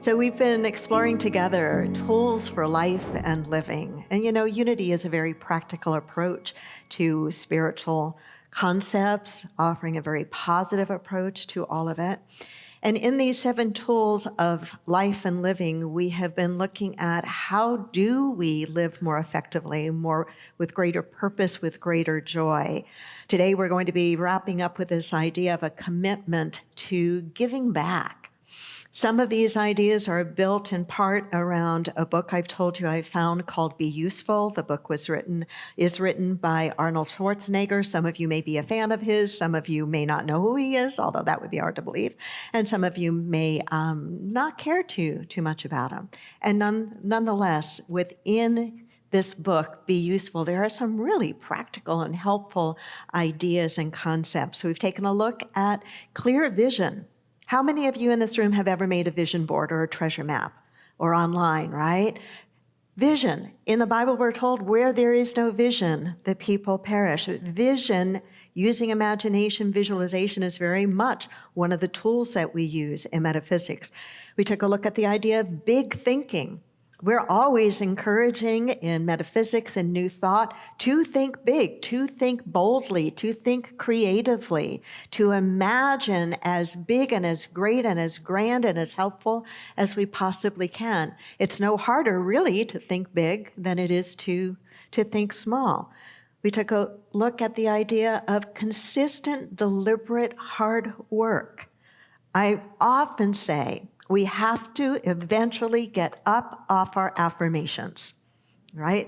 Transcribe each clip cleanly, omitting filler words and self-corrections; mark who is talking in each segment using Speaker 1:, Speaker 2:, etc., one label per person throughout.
Speaker 1: So we've been exploring together tools for life and living. And unity is a very practical approach to spiritual concepts, offering a very positive approach to all of it. And in these 7 tools of life and living, we have been looking at how do we live more effectively, more with greater purpose, with greater joy. Today, we're going to be wrapping up with this idea of a commitment to giving back. Some of these ideas are built in part around a book I've told you I found called Be Useful. The book is written by Arnold Schwarzenegger. Some of you may be a fan of his. Some of you may not know who he is, although that would be hard to believe. And some of you may not care too much about him. And nonetheless, within this book, Be Useful, there are some really practical and helpful ideas and concepts. So we've taken a look at clear vision. How many of you in this room have ever made a vision board or a treasure map or online, right? Vision. In the Bible, we're told where there is no vision, the people perish. Vision, using imagination, visualization is very much one of the tools that we use in metaphysics. We took a look at the idea of big thinking. We're always encouraging in metaphysics and new thought to think big, to think boldly, to think creatively, to imagine as big and as great and as grand and as helpful as we possibly can. It's no harder, really, to think big than it is to think small. We took a look at the idea of consistent, deliberate, hard work. I often say, we have to eventually get up off our affirmations, right?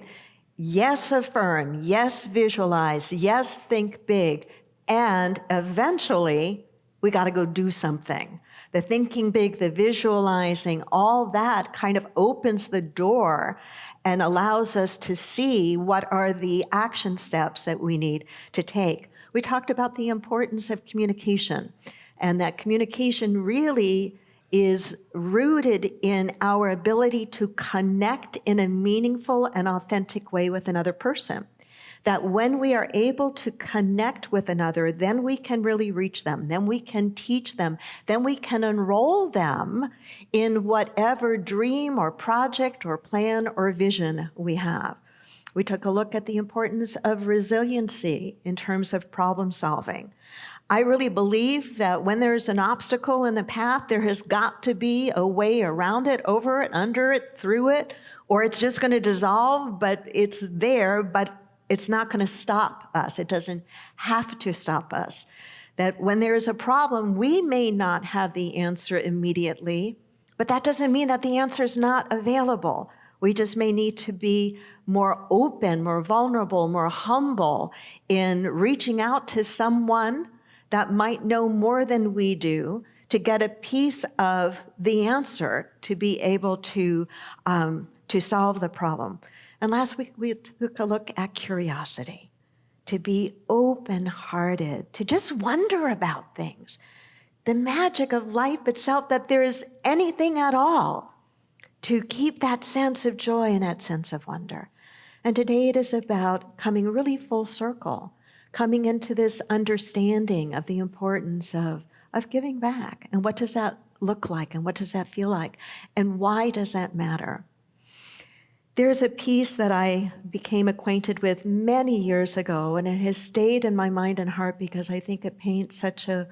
Speaker 1: Yes, affirm. Yes, visualize. Yes, think big. And eventually, we got to go do something. The thinking big, the visualizing, all that kind of opens the door and allows us to see what are the action steps that we need to take. We talked about the importance of communication, and that communication really is rooted in our ability to connect in a meaningful and authentic way with another person. That when we are able to connect with another, then we can really reach them, then we can teach them, then we can enroll them in whatever dream or project or plan or vision we have. We took a look at the importance of resiliency in terms of problem solving. I really believe that when there's an obstacle in the path, there has got to be a way around it, over it, under it, through it, or it's just going to dissolve, but it's there, but it's not going to stop us. It doesn't have to stop us. That when there is a problem, we may not have the answer immediately, but that doesn't mean that the answer is not available. We just may need to be more open, more vulnerable, more humble in reaching out to someone that might know more than we do to get a piece of the answer to be able to solve the problem. And last week, we took a look at curiosity, to be open-hearted, to just wonder about things, the magic of life itself, that there is anything at all, to keep that sense of joy and that sense of wonder. And today it is about coming really full circle, coming into this understanding of the importance of giving back. And what does that look like? And what does that feel like? And why does that matter? There's a piece that I became acquainted with many years ago, and it has stayed in my mind and heart because I think it paints such a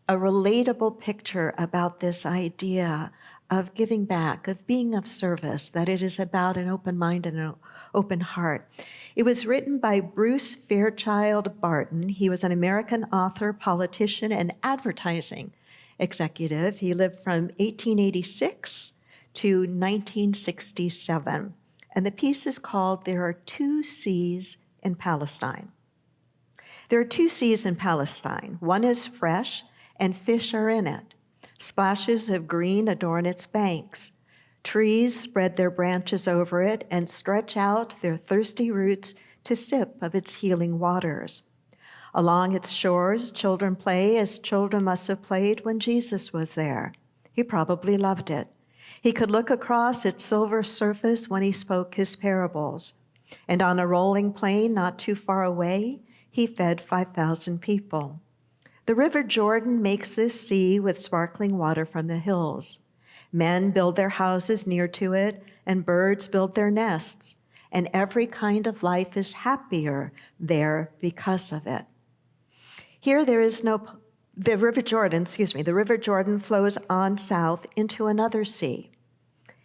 Speaker 1: relatable picture about this idea of giving back, of being of service, that it is about an open mind and an open heart. It was written by Bruce Fairchild Parton. He was an American author, politician, and advertising executive. He lived from 1886 to 1967. And the piece is called There Are Two Seas in Palestine. There are 2 seas in Palestine. One is fresh, and fish are in it. Splashes of green adorn its banks. Trees spread their branches over it and stretch out their thirsty roots to sip of its healing waters. Along its shores, children play as children must have played when Jesus was there. He probably loved it. He could look across its silver surface when he spoke his parables. And on a rolling plain not too far away, he fed 5,000 people. The River Jordan makes this sea with sparkling water from the hills. Men build their houses near to it, and birds build their nests. And every kind of life is happier there because of it. Here the River Jordan flows on south into another sea.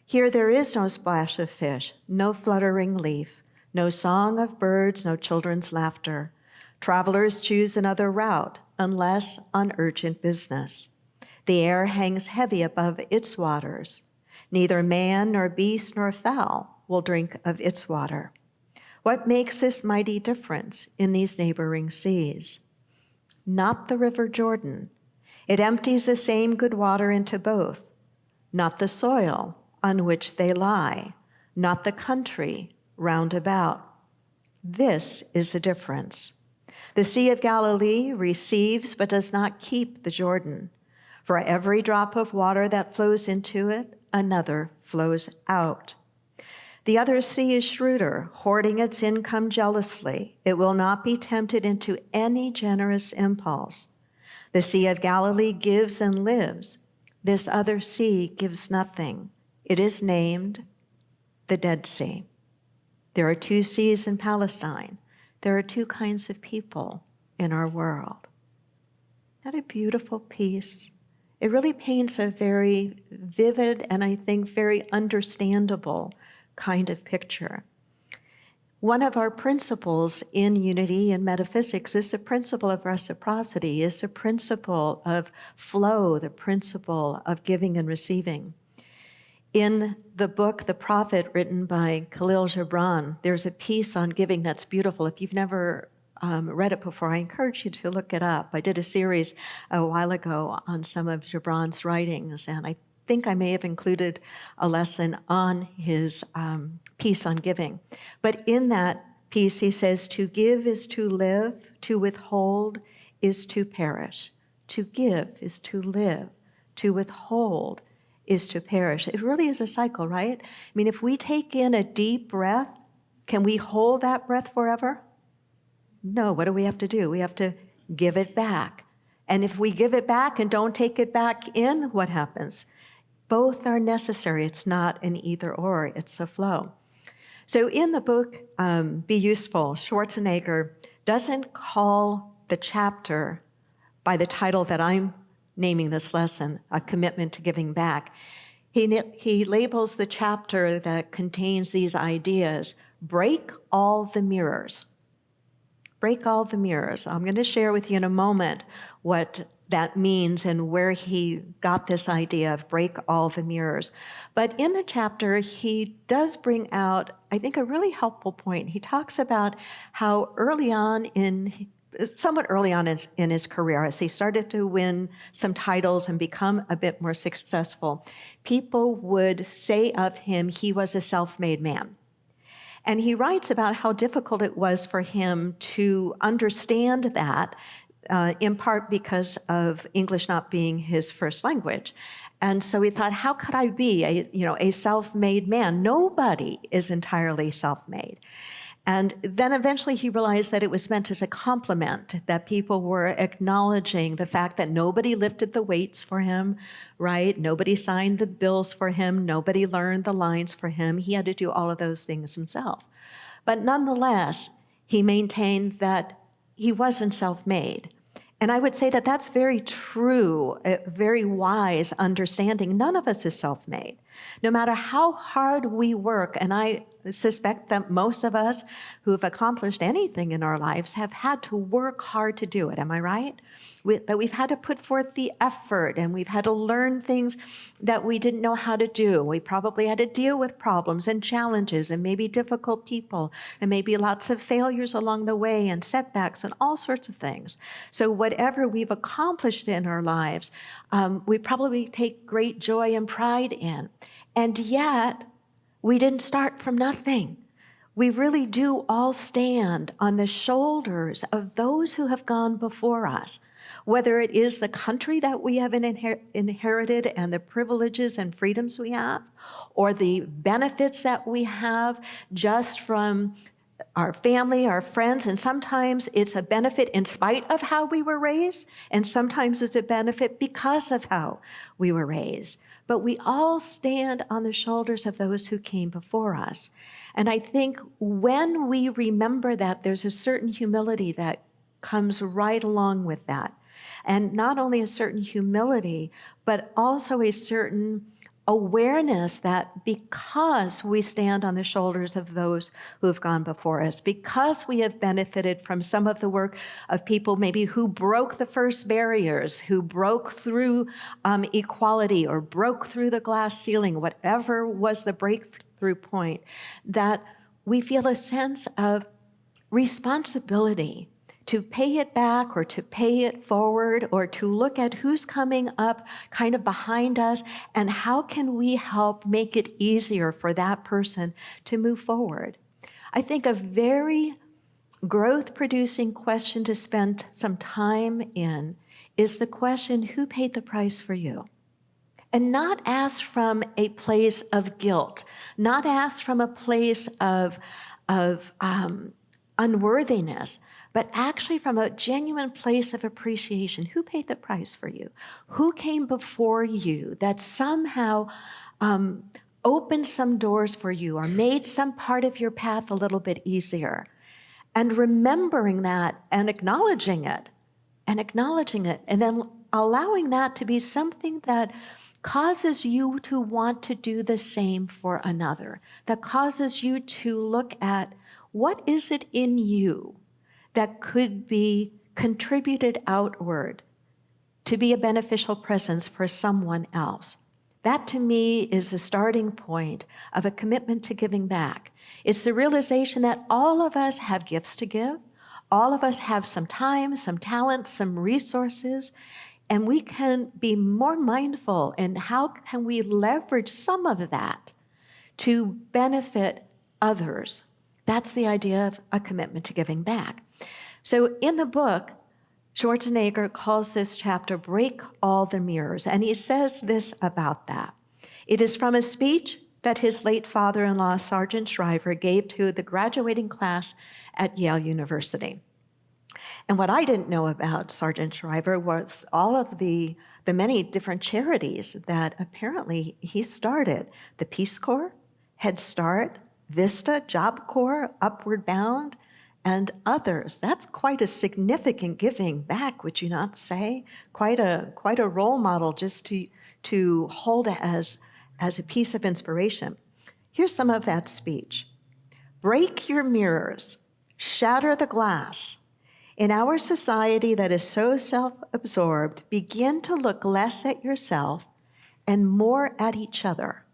Speaker 1: Here there is no splash of fish, no fluttering leaf, no song of birds, no children's laughter. Travelers choose another route, unless on urgent business. The air hangs heavy above its waters. Neither man nor beast nor fowl will drink of its water. What makes this mighty difference in these neighboring seas? Not the River Jordan. It empties the same good water into both. Not the soil on which they lie, not the country round about. This is the difference. The Sea of Galilee receives but does not keep the Jordan. For every drop of water that flows into it, another flows out. The other sea is shrewder, hoarding its income jealously. It will not be tempted into any generous impulse. The Sea of Galilee gives and lives. This other sea gives nothing. It is named the Dead Sea. There are two seas in Palestine. There are two kinds of people in our world. Isn't that a beautiful piece? It really paints a very vivid and I think very understandable kind of picture. One of our principles in unity and metaphysics is the principle of reciprocity, is the principle of flow, the principle of giving and receiving. In the book, The Prophet, written by Khalil Gibran, there's a piece on giving that's beautiful. If you've never read it before, I encourage you to look it up. I did a series a while ago on some of Gibran's writings, and I think I may have included a lesson on his piece on giving. But in that piece, he says, to give is to live, to withhold is to perish. To give is to live, to withhold is to perish. It really is a cycle, right? I mean, if we take in a deep breath, can we hold that breath forever? No, what do we have to do? We have to give it back. And if we give it back and don't take it back in, what happens? Both are necessary. It's not an either or, it's a flow. So in the book, Be Useful, Schwarzenegger doesn't call the chapter by the title that I'm naming this lesson, A Commitment to Giving Back. He labels the chapter that contains these ideas, break all the mirrors. Break all the mirrors. I'm going to share with you in a moment what that means and where he got this idea of break all the mirrors. But in the chapter, he does bring out, I think, a really helpful point. He talks about how somewhat early on in his career, as he started to win some titles and become a bit more successful, people would say of him he was a self-made man. And he writes about how difficult it was for him to understand that, in part because of English not being his first language. And so he thought, how could I be a self-made man? Nobody is entirely self-made. And then eventually he realized that it was meant as a compliment, that people were acknowledging the fact that nobody lifted the weights for him, right? Nobody signed the bills for him. Nobody learned the lines for him. He had to do all of those things himself. But nonetheless, he maintained that he wasn't self-made. And I would say that that's very true, a very wise understanding. None of us is self-made. No matter how hard we work, and I suspect that most of us who have accomplished anything in our lives have had to work hard to do it. Am I right? That we've had to put forth the effort, and we've had to learn things that we didn't know how to do. We probably had to deal with problems and challenges and maybe difficult people and maybe lots of failures along the way and setbacks and all sorts of things. So whatever we've accomplished in our lives, we probably take great joy and pride in. And yet, we didn't start from nothing. We really do all stand on the shoulders of those who have gone before us, whether it is the country that we have inherited and the privileges and freedoms we have, or the benefits that we have just from our family, our friends, and sometimes it's a benefit in spite of how we were raised, and sometimes it's a benefit because of how we were raised. but we all stand on the shoulders of those who came before us. And I think when we remember that, there's a certain humility that comes right along with that. And not only a certain humility, but also a certain awareness that because we stand on the shoulders of those who have gone before us, because we have benefited from some of the work of people maybe who broke the first barriers, who broke through equality or broke through the glass ceiling, whatever was the breakthrough point, that we feel a sense of responsibility to pay it back or to pay it forward or to look at who's coming up kind of behind us and how can we help make it easier for that person to move forward. I think a very growth-producing question to spend some time in is the question, who paid the price for you? And not asked from a place of guilt, not asked from a place of unworthiness, but actually from a genuine place of appreciation. Who paid the price for you? Who came before you that somehow opened some doors for you or made some part of your path a little bit easier? And remembering that and acknowledging it, and then allowing that to be something that causes you to want to do the same for another, that causes you to look at what is it in you that could be contributed outward to be a beneficial presence for someone else. That to me is the starting point of a commitment to giving back. It's the realization that all of us have gifts to give. All of us have some time, some talent, some resources, and we can be more mindful in how can we leverage some of that to benefit others. That's the idea of a commitment to giving back. So in the book, Schwarzenegger calls this chapter Break All the Mirrors, and he says this about that. It is from a speech that his late father-in-law, Sargent Shriver, gave to the graduating class at Yale University. And what I didn't know about Sargent Shriver was all of the many different charities that apparently he started. The Peace Corps, Head Start, Vista, Job Corps, Upward Bound, and others. That's quite a significant giving back, would you not say? Quite a role model just to hold as a piece of inspiration. Here's some of that speech. Break your mirrors, shatter the glass. In our society that is so self-absorbed, begin to look less at yourself and more at each other.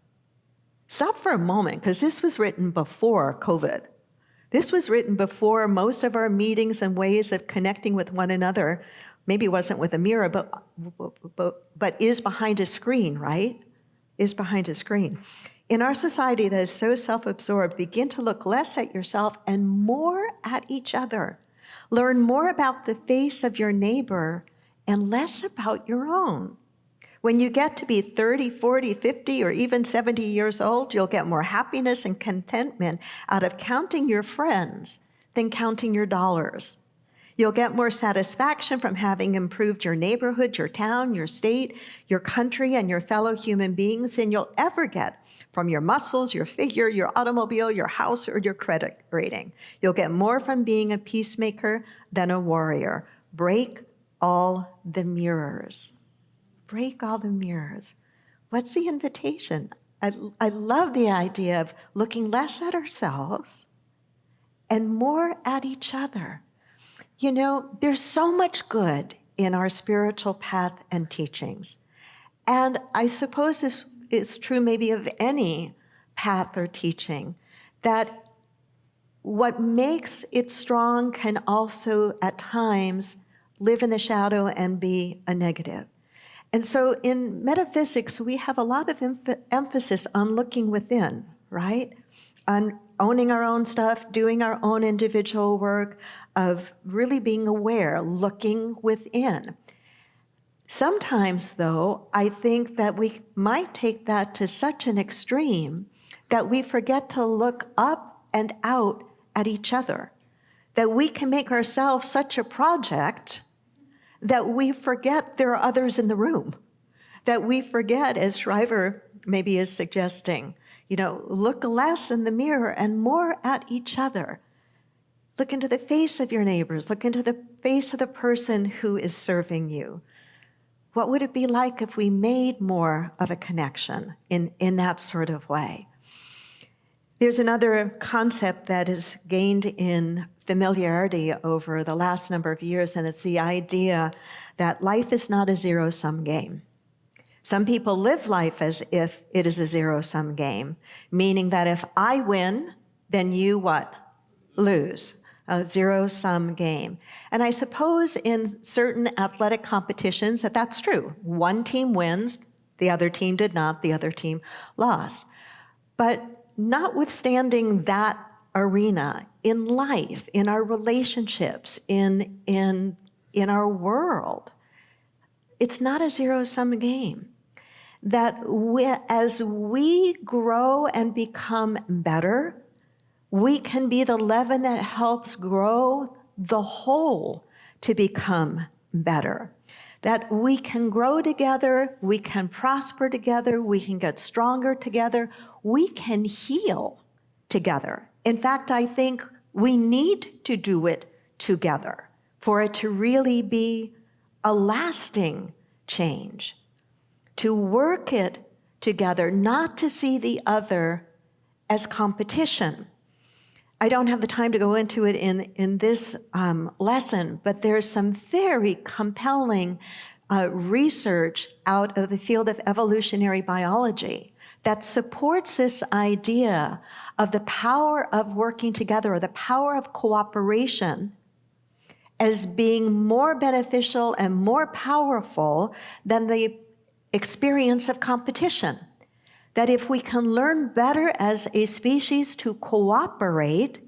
Speaker 1: Stop for a moment, because this was written before COVID. This was written before most of our meetings and ways of connecting with one another, maybe wasn't with a mirror, but is behind a screen, right? Is behind a screen. In our society that is so self-absorbed, begin to look less at yourself and more at each other. Learn more about the face of your neighbor and less about your own. When you get to be 30, 40, 50, or even 70 years old, you'll get more happiness and contentment out of counting your friends than counting your dollars. You'll get more satisfaction from having improved your neighborhood, your town, your state, your country, and your fellow human beings than you'll ever get from your muscles, your figure, your automobile, your house, or your credit rating. You'll get more from being a peacemaker than a warrior. Break all the mirrors. Break all the mirrors. What's the invitation? I love the idea of looking less at ourselves and more at each other. You know, there's so much good in our spiritual path and teachings. And I suppose this is true maybe of any path or teaching, that what makes it strong can also at times live in the shadow and be a negative. And so in metaphysics, we have a lot of emphasis on looking within, right? On owning our own stuff, doing our own individual work, of really being aware, looking within. Sometimes, though, I think that we might take that to such an extreme that we forget to look up and out at each other, that we can make ourselves such a project that we forget there are others in the room, that we forget, as Shriver maybe is suggesting, look less in the mirror and more at each other. Look into the face of your neighbors. Look into the face of the person who is serving you. What would it be like if we made more of a connection in that sort of way? There's another concept that has gained in familiarity over the last number of years, and it's the idea that life is not a zero-sum game. Some people live life as if it is a zero-sum game, meaning that if I win, then you what? Lose. A zero-sum game. And I suppose in certain athletic competitions that's true. One team wins, the other team did not, the other team lost. But notwithstanding that arena, in life, in our relationships, in our world, it's not a zero-sum game. That as we grow and become better, we can be the leaven that helps grow the whole to become better. That we can grow together, we can prosper together, we can get stronger together, we can heal together. In fact, I think we need to do it together for it to really be a lasting change. To work it together, not to see the other as competition. I don't have the time to go into it in this lesson, but there's some very compelling research out of the field of evolutionary biology that supports this idea of the power of working together, or the power of cooperation, as being more beneficial and more powerful than the experience of competition. That if we can learn better as a species to cooperate,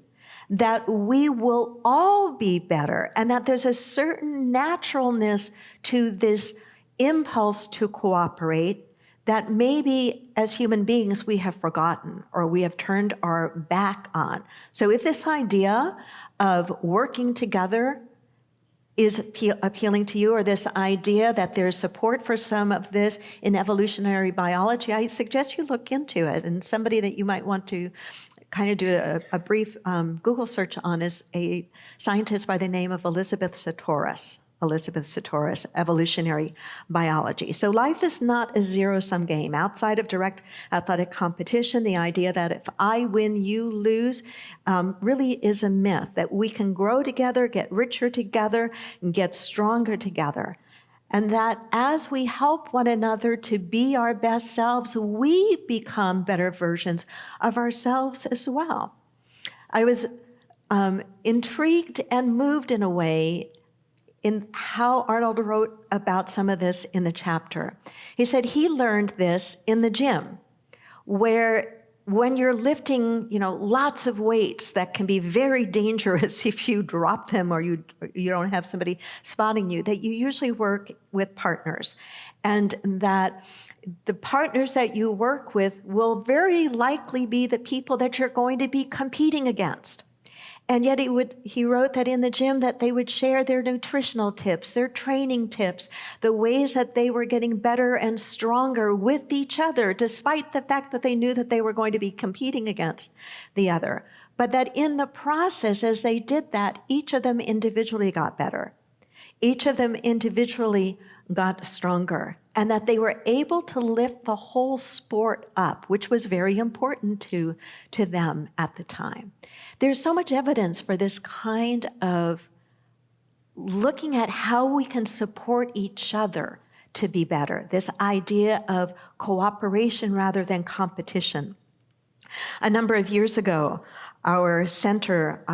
Speaker 1: that we will all be better, and that there's a certain naturalness to this impulse to cooperate that maybe as human beings we have forgotten or we have turned our back on. So if this idea of working together is appealing to you, or this idea that there's support for some of this in evolutionary biology, I suggest you look into it. And somebody that you might want to kind of do a brief Google search on is a scientist by the name of Elizabeth Sahtouris, evolutionary biology. So life is not a zero-sum game. Outside of direct athletic competition, the idea that if I win, you lose, really is a myth, that we can grow together, get richer together, and get stronger together. And that as we help one another to be our best selves, we become better versions of ourselves as well. I was intrigued and moved in a way in how Arnold wrote about some of this in the chapter. He said he learned this in the gym, where when you're lifting, lots of weights that can be very dangerous if you drop them or you don't have somebody spotting you, that you usually work with partners, and that the partners that you work with will very likely be the people that you're going to be competing against. And yet he wrote that in the gym that they would share their nutritional tips, their training tips, the ways that they were getting better and stronger with each other, despite the fact that they knew that they were going to be competing against the other. But that in the process, as they did that, each of them individually got better. Each of them individually got stronger, and that they were able to lift the whole sport up, which was very important to them at the time. There's so much evidence for this kind of looking at how we can support each other to be better, this idea of cooperation rather than competition. A number of years ago, our center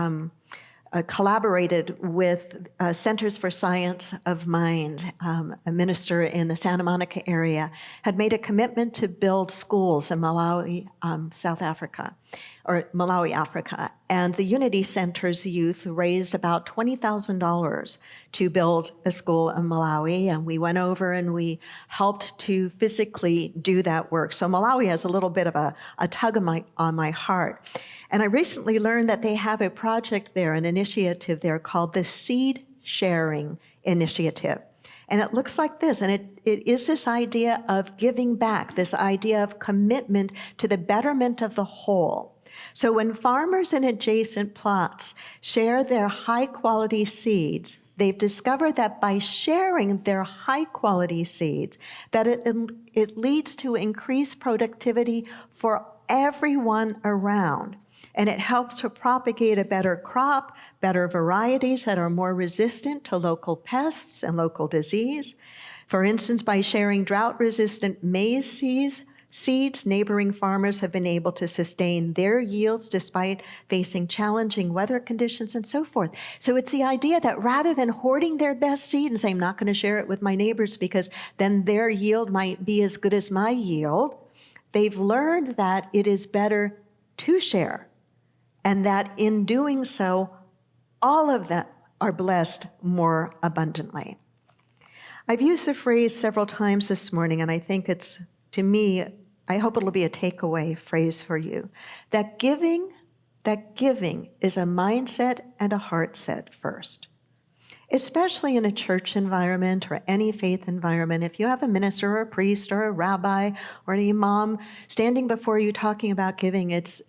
Speaker 1: collaborated with Centers for Science of Mind. A minister in the Santa Monica area had made a commitment to build schools in Malawi, Malawi, Africa. And the Unity Center's youth raised about $20,000 to build a school in Malawi. And we went over and we helped to physically do that work. So Malawi has a little bit of a tug on my heart. And I recently learned that they have a project there, an initiative there called the Seed Sharing Initiative. And it looks like this, and it is this idea of giving back, this idea of commitment to the betterment of the whole. So when farmers in adjacent plots share their high-quality seeds, they've discovered that by sharing their high-quality seeds, that it leads to increased productivity for everyone around. And it helps to propagate a better crop, better varieties that are more resistant to local pests and local disease. For instance, by sharing drought-resistant maize seeds, neighboring farmers have been able to sustain their yields despite facing challenging weather conditions and so forth. So it's the idea that rather than hoarding their best seed and saying, I'm not going to share it with my neighbors because then their yield might be as good as my yield, they've learned that it is better to share. And that in doing so, all of them are blessed more abundantly. I've used the phrase several times this morning, and I think it's, to me, I hope it'll be a takeaway phrase for you, that giving is a mindset and a heart set first. Especially in a church environment or any faith environment, if you have a minister or a priest or a rabbi or an imam standing before you talking about giving, it's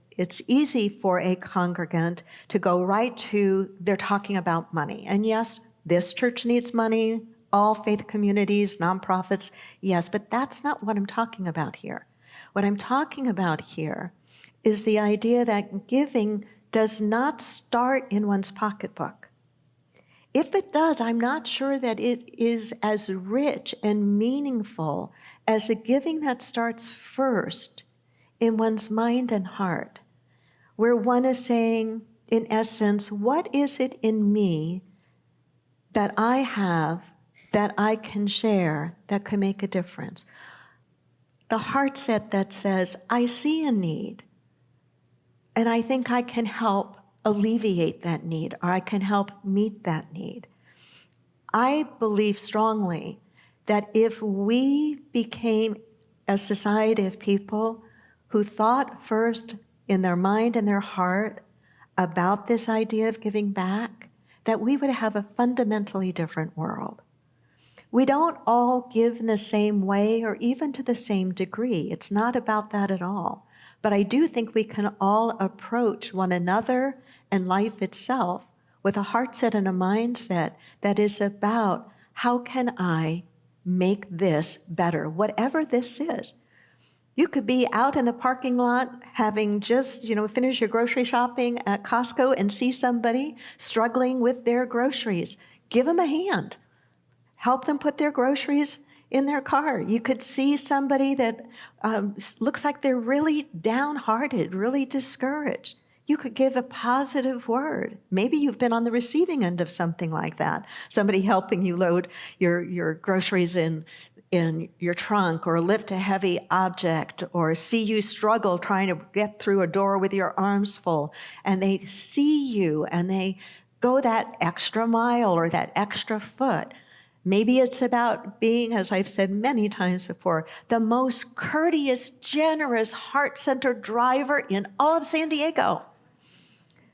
Speaker 1: easy for a congregant to go right to, they're talking about money. And yes, this church needs money, all faith communities, nonprofits, yes, but that's not what I'm talking about here. What I'm talking about here is the idea that giving does not start in one's pocketbook. If it does, I'm not sure that it is as rich and meaningful as the giving that starts first in one's mind and heart, where one is saying, in essence, what is it in me that I have, that I can share, that can make a difference? The heart set that says, I see a need, and I think I can help alleviate that need, or I can help meet that need. I believe strongly that if we became a society of people who thought first in their mind and their heart about this idea of giving back, that we would have a fundamentally different world. We don't all give in the same way or even to the same degree. It's not about that at all. But I do think we can all approach one another and life itself with a heart set and a mindset that is about how can I make this better, whatever this is. You could be out in the parking lot having just, finished your grocery shopping at Costco and see somebody struggling with their groceries. Give them a hand. Help them put their groceries in their car. You could see somebody that looks like they're really downhearted, really discouraged. You could give a positive word. Maybe you've been on the receiving end of something like that. Somebody helping you load your groceries in your trunk, or lift a heavy object, or see you struggle trying to get through a door with your arms full, and they see you and they go that extra mile or that extra foot. Maybe it's about being, as I've said many times before, the most courteous, generous, heart-centered driver in all of San Diego.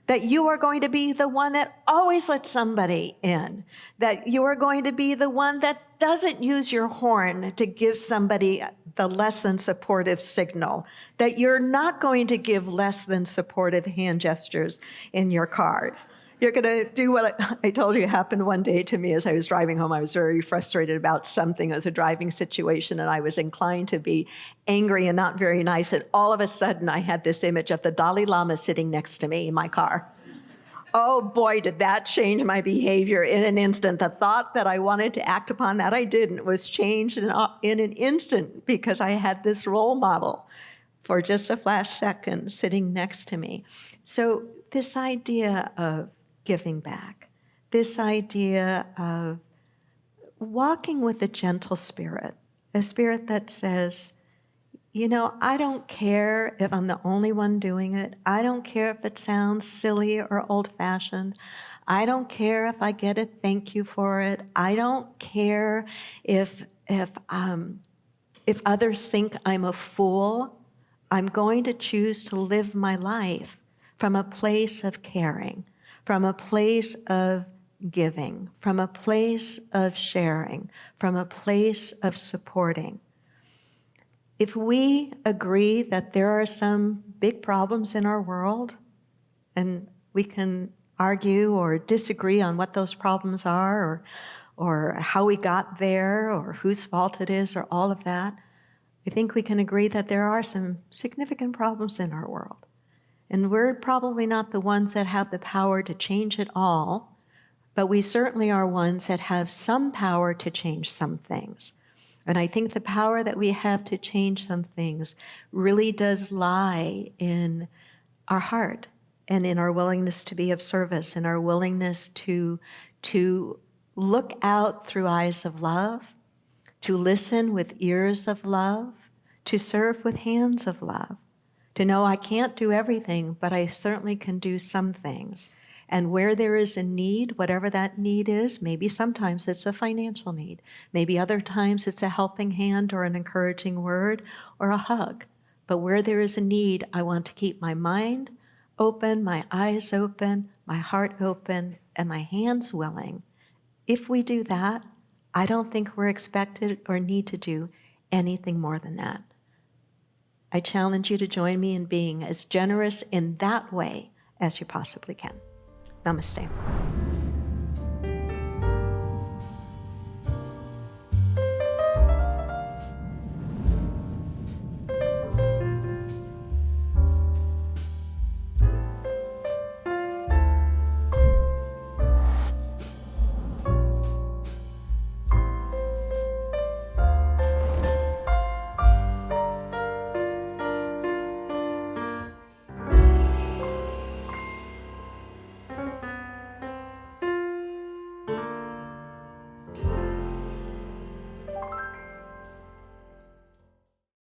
Speaker 1: That you are going to be the one that always lets somebody in. That you are going to be the one that doesn't use your horn to give somebody the less than supportive signal. That you're not going to give less than supportive hand gestures in your card. You're going to do what I told you happened one day to me as I was driving home. I was very frustrated about something. It was a driving situation, and I was inclined to be angry and not very nice. And all of a sudden, I had this image of the Dalai Lama sitting next to me in my car. Oh boy, did that change my behavior in an instant. The thought that I wanted to act upon that I didn't was changed in an instant because I had this role model for just a flash second sitting next to me. So this idea of giving back, this idea of walking with a gentle spirit, a spirit that says, I don't care if I'm the only one doing it. I don't care if it sounds silly or old-fashioned. I don't care if I get a thank you for it. I don't care if others think I'm a fool. I'm going to choose to live my life from a place of caring, from a place of giving, from a place of sharing, from a place of supporting. If we agree that there are some big problems in our world, and we can argue or disagree on what those problems are, or how we got there, or whose fault it is, or all of that, I think we can agree that there are some significant problems in our world. And we're probably not the ones that have the power to change it all, but we certainly are ones that have some power to change some things. And I think the power that we have to change some things really does lie in our heart and in our willingness to be of service, and our willingness to look out through eyes of love, to listen with ears of love, to serve with hands of love, to know I can't do everything, but I certainly can do some things. And where there is a need, whatever that need is, maybe sometimes it's a financial need, maybe other times it's a helping hand or an encouraging word or a hug. But where there is a need, I want to keep my mind open, my eyes open, my heart open, and my hands willing. If we do that, I don't think we're expected or need to do anything more than that. I challenge you to join me in being as generous in that way as you possibly can. Namaste.